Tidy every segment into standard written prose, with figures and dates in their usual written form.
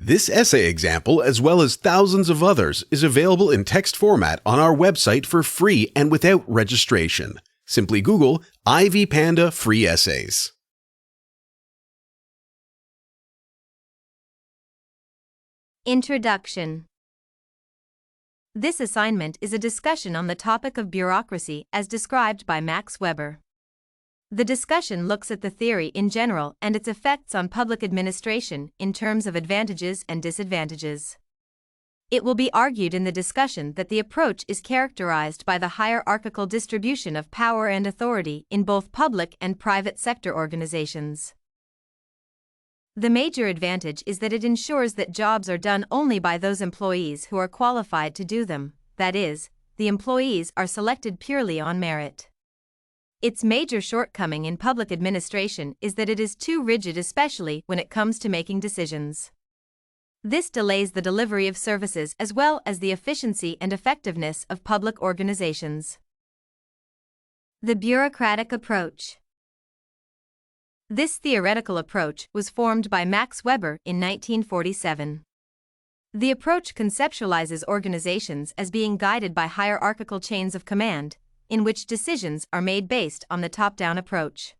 This essay example, as well as thousands of others, is available in text format on our website for free and without registration. Simply Google Ivy Panda Free Essays. Introduction. This assignment is a discussion on the topic of bureaucracy as described by Max Weber. The discussion looks at the theory in general and its effects on public administration in terms of advantages and disadvantages. It will be argued in the discussion that the approach is characterized by the hierarchical distribution of power and authority in both public and private sector organizations. The major advantage is that it ensures that jobs are done only by those employees who are qualified to do them, that is, the employees are selected purely on merit. Its major shortcoming in public administration is that it is too rigid, especially when it comes to making decisions. This delays the delivery of services as well as the efficiency and effectiveness of public organizations. The bureaucratic approach. This theoretical approach was formed by Max Weber in 1947. The approach conceptualizes organizations as being guided by hierarchical chains of command, in which decisions are made based on the top-down approach.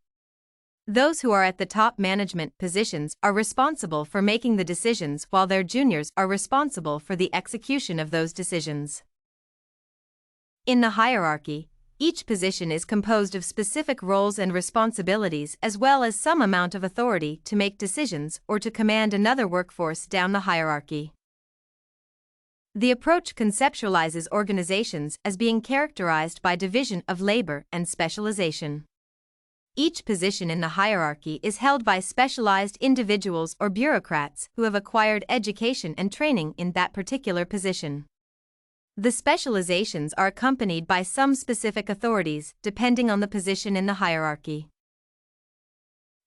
Those who are at the top management positions are responsible for making the decisions, while their juniors are responsible for the execution of those decisions. In the hierarchy, each position is composed of specific roles and responsibilities as well as some amount of authority to make decisions or to command another workforce down the hierarchy. The approach conceptualizes organizations as being characterized by division of labor and specialization. Each position in the hierarchy is held by specialized individuals or bureaucrats who have acquired education and training in that particular position. The specializations are accompanied by some specific authorities depending on the position in the hierarchy.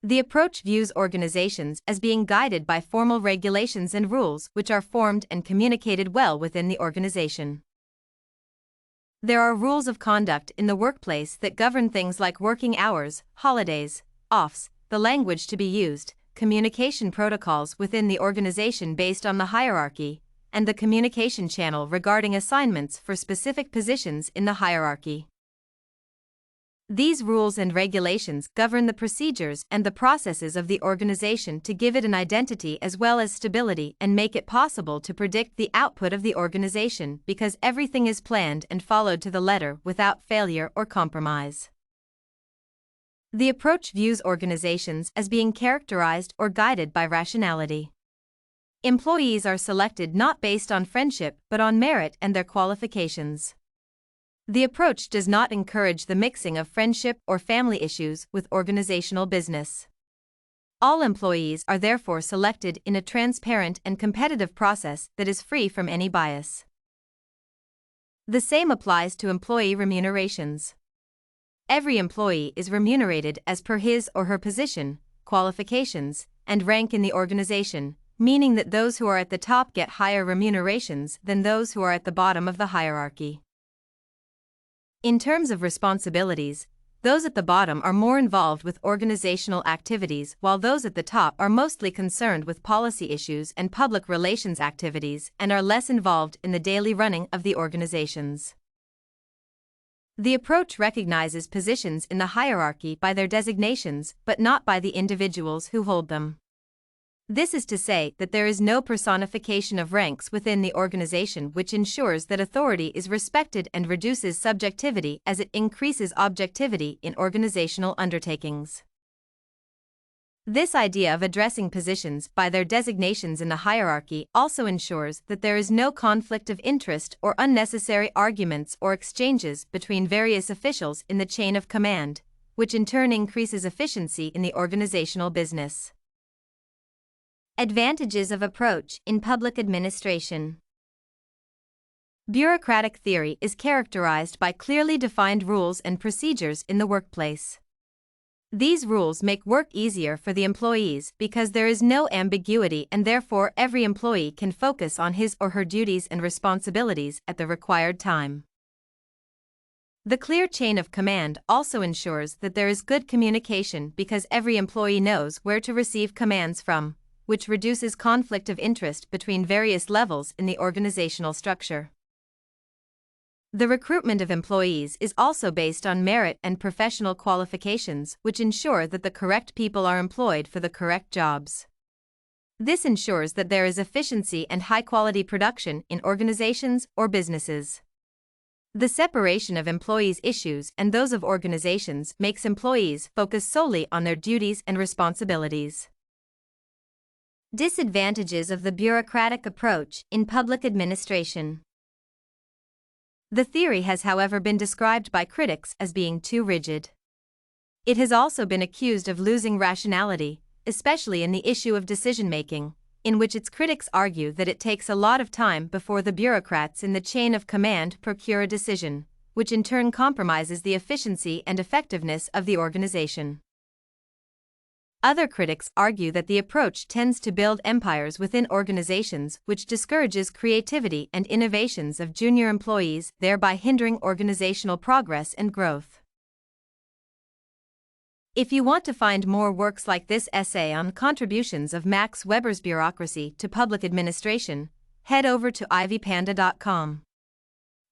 The approach views organizations as being guided by formal regulations and rules which are formed and communicated well within the organization. There are rules of conduct in the workplace that govern things like working hours, holidays, offs, the language to be used, communication protocols within the organization based on the hierarchy, and the communication channel regarding assignments for specific positions in the hierarchy. These rules and regulations govern the procedures and the processes of the organization to give it an identity as well as stability and make it possible to predict the output of the organization because everything is planned and followed to the letter without failure or compromise. The approach views organizations as being characterized or guided by rationality. Employees are selected not based on friendship but on merit and their qualifications. The approach does not encourage the mixing of friendship or family issues with organizational business. All employees are therefore selected in a transparent and competitive process that is free from any bias. The same applies to employee remunerations. Every employee is remunerated as per his or her position, qualifications, and rank in the organization, meaning that those who are at the top get higher remunerations than those who are at the bottom of the hierarchy. In terms of responsibilities, those at the bottom are more involved with organizational activities while those at the top are mostly concerned with policy issues and public relations activities and are less involved in the daily running of the organizations. The approach recognizes positions in the hierarchy by their designations but not by the individuals who hold them. This is to say that there is no personification of ranks within the organization, which ensures that authority is respected and reduces subjectivity as it increases objectivity in organizational undertakings. This idea of addressing positions by their designations in the hierarchy also ensures that there is no conflict of interest or unnecessary arguments or exchanges between various officials in the chain of command, which in turn increases efficiency in the organizational business. Advantages of approach in public administration. Bureaucratic theory is characterized by clearly defined rules and procedures in the workplace. These rules make work easier for the employees because there is no ambiguity and therefore every employee can focus on his or her duties and responsibilities at the required time. The clear chain of command also ensures that there is good communication because every employee knows where to receive commands from, which reduces conflict of interest between various levels in the organizational structure. The recruitment of employees is also based on merit and professional qualifications, which ensure that the correct people are employed for the correct jobs. This ensures that there is efficiency and high-quality production in organizations or businesses. The separation of employees' issues and those of organizations makes employees focus solely on their duties and responsibilities. Disadvantages of the bureaucratic approach in public administration. The theory has, however, been described by critics as being too rigid. It has also been accused of losing rationality, especially in the issue of decision-making, in which its critics argue that it takes a lot of time before the bureaucrats in the chain of command procure a decision, which in turn compromises the efficiency and effectiveness of the organization. Other critics argue that the approach tends to build empires within organizations, which discourages creativity and innovations of junior employees, thereby hindering organizational progress and growth. If you want to find more works like this essay on contributions of Max Weber's Bureaucracy to public administration, head over to ivypanda.com.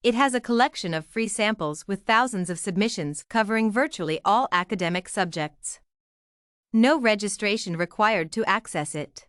It has a collection of free samples with thousands of submissions covering virtually all academic subjects. No registration required to access it.